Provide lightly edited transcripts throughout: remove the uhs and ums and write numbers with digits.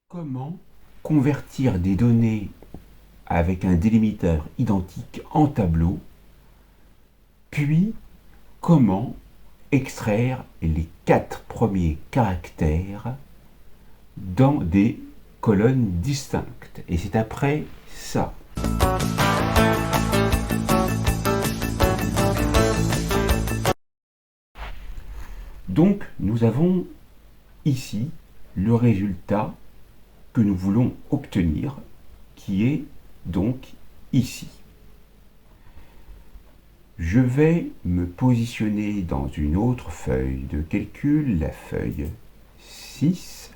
Comment convertir des données avec un délimiteur identique en tableau, puis comment extraire les 4 premiers caractères dans des colonnes distinctes. Et c'est après ça. Donc nous avons ici le résultat que nous voulons obtenir, qui est donc ici. Je vais me positionner dans une autre feuille de calcul, la feuille 6,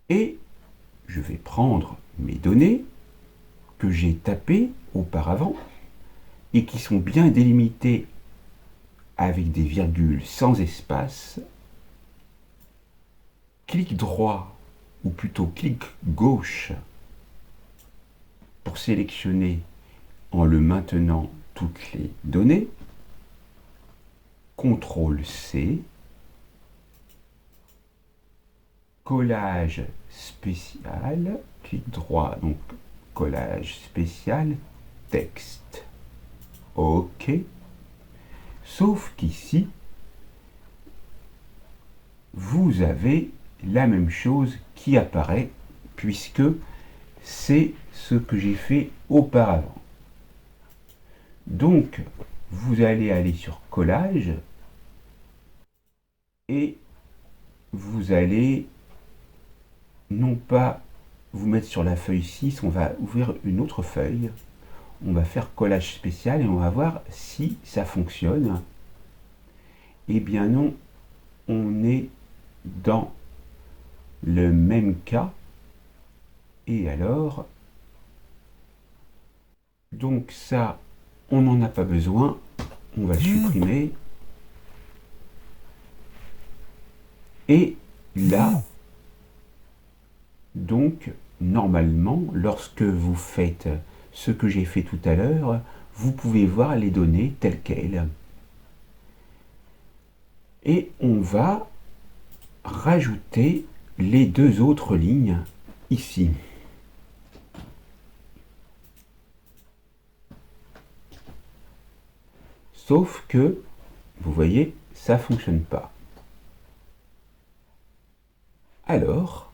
et je vais prendre mes données que j'ai tapées auparavant et qui sont bien délimitées avec des virgules sans espace. Clic droit, ou plutôt clic gauche, pour sélectionner en le maintenant toutes les données. CTRL C, collage spécial, clic droit, donc collage spécial, texte. OK. Sauf qu'ici, vous avez la même chose qui apparaît, puisque c'est ce que j'ai fait auparavant. Donc, vous allez aller sur collage et vous allez non pas vous mettre sur la feuille 6, on va ouvrir une autre feuille, on va faire collage spécial et on va voir si ça fonctionne. Eh bien non, on est dans le même cas. Et alors, donc ça, on n'en a pas besoin, on va supprimer. Et là, donc, normalement, lorsque vous faites ce que j'ai fait tout à l'heure, vous pouvez voir les données telles quelles. Et on va rajouter les deux autres lignes ici. Sauf que, vous voyez, ça ne fonctionne pas. Alors,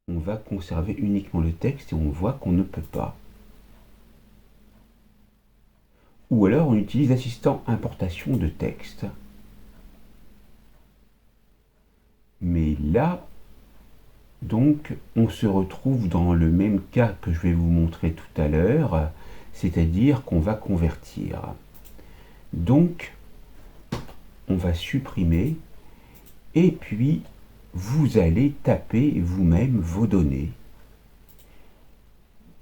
on va conserver uniquement le texte et on voit qu'on ne peut pas. Ou alors on utilise l'assistant importation de texte. Mais là, donc, on se retrouve dans le même cas que je vais vous montrer tout à l'heure, c'est-à-dire qu'on va convertir. Donc, on va supprimer et puis vous allez taper vous-même vos données.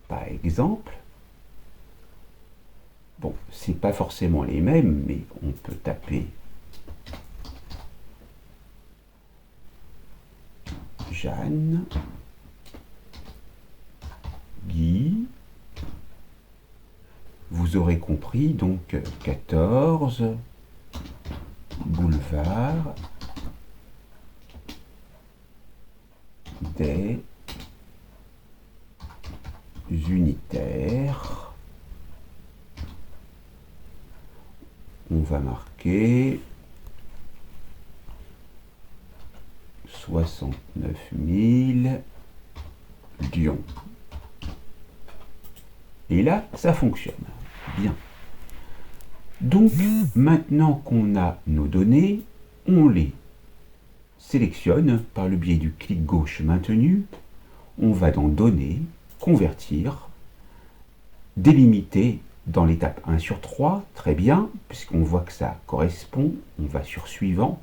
Par exemple, bon, c'est pas forcément les mêmes, mais on peut taper Jeanne, Guy, vous aurez compris, donc 14, boulevard des unitaires. On va marquer 69 000 Lyon. Et là, ça fonctionne. Bien. Donc, maintenant qu'on a nos données, on les sélectionne par le biais du clic gauche maintenu. On va dans Données, Convertir, délimiter dans l'étape 1 sur 3, très bien, puisqu'on voit que ça correspond. On va sur Suivant.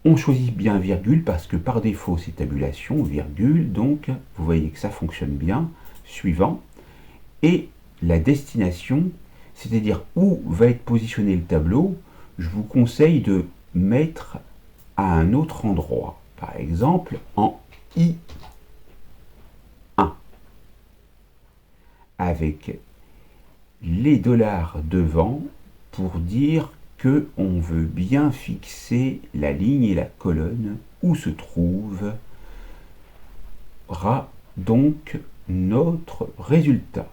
On choisit bien virgule parce que par défaut c'est tabulation, virgule, donc vous voyez que ça fonctionne bien. Suivant. Et la destination, c'est-à-dire où va être positionné le tableau, je vous conseille de mettre à un autre endroit. Par exemple, en I1. Avec les dollars devant pour dire que on veut bien fixer la ligne et la colonne où se trouvera donc notre résultat.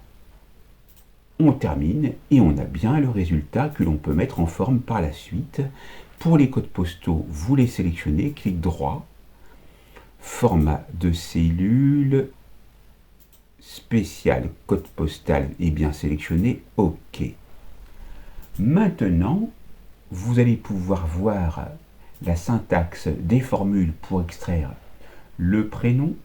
On termine et on a bien le résultat que l'on peut mettre en forme par la suite. Pour les codes postaux, vous les sélectionnez, clic droit, format de cellule, spécial code postal est bien sélectionné, OK. Maintenant, vous allez pouvoir voir la syntaxe des formules pour extraire le prénom.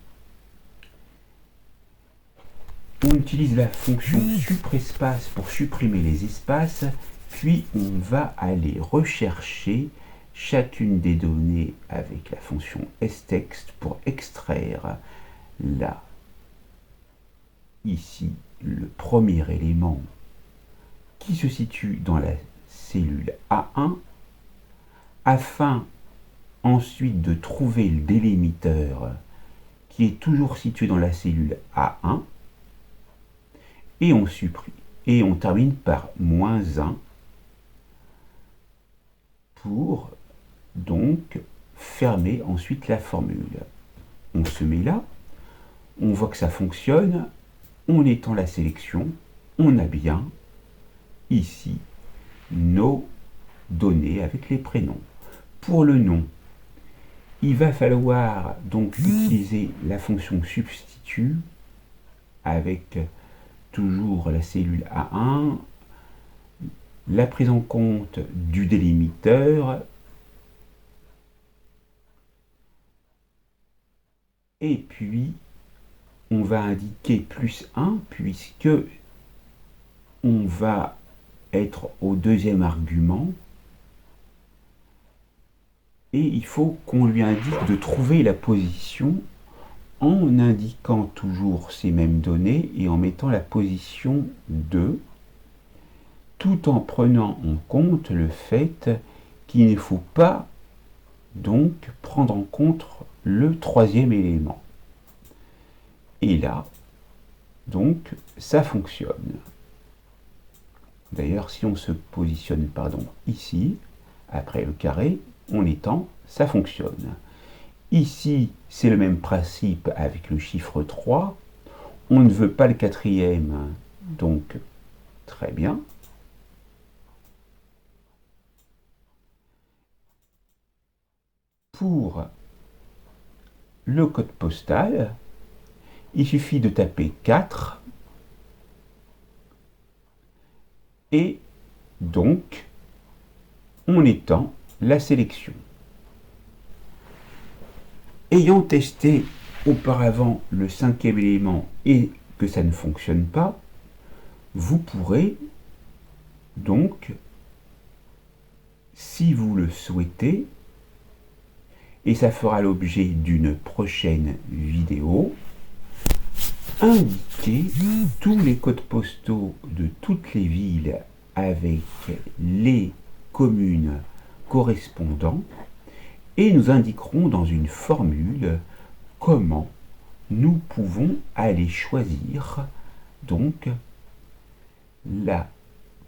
On utilise la fonction supprespace pour supprimer les espaces, puis on va aller rechercher chacune des données avec la fonction stext pour extraire ici le premier élément qui se situe dans la cellule A1, afin ensuite de trouver le délimiteur qui est toujours situé dans la cellule A1, et on supprime. Et on termine par -1 pour donc fermer ensuite la formule. On se met là, on voit que ça fonctionne, on étend la sélection, on a bien ici nos données avec les prénoms. Pour le nom, il va falloir donc utiliser la fonction substitut avec toujours la cellule A1, la prise en compte du délimiteur et puis on va indiquer +1 puisque on va être au deuxième argument et il faut qu'on lui indique de trouver la position en indiquant toujours ces mêmes données et en mettant la position 2, tout en prenant en compte le fait qu'il ne faut pas donc prendre en compte le troisième élément. Et là, donc, ça fonctionne. D'ailleurs, si on se positionne, ici, après le carré, on étend, ça fonctionne. Ici, c'est le même principe avec le chiffre 3. On ne veut pas le quatrième, donc très bien. Pour le code postal, il suffit de taper 4 et donc on étend la sélection. Ayant testé auparavant le cinquième élément et que ça ne fonctionne pas, vous pourrez donc, si vous le souhaitez, et ça fera l'objet d'une prochaine vidéo, indiquer tous les codes postaux de toutes les villes avec les communes correspondant et nous indiquerons dans une formule comment nous pouvons aller choisir donc la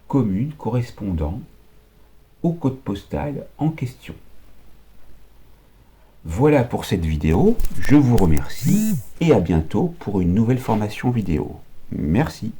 commune correspondant au code postal en question. Voilà pour cette vidéo, je vous remercie et à bientôt pour une nouvelle formation vidéo. Merci.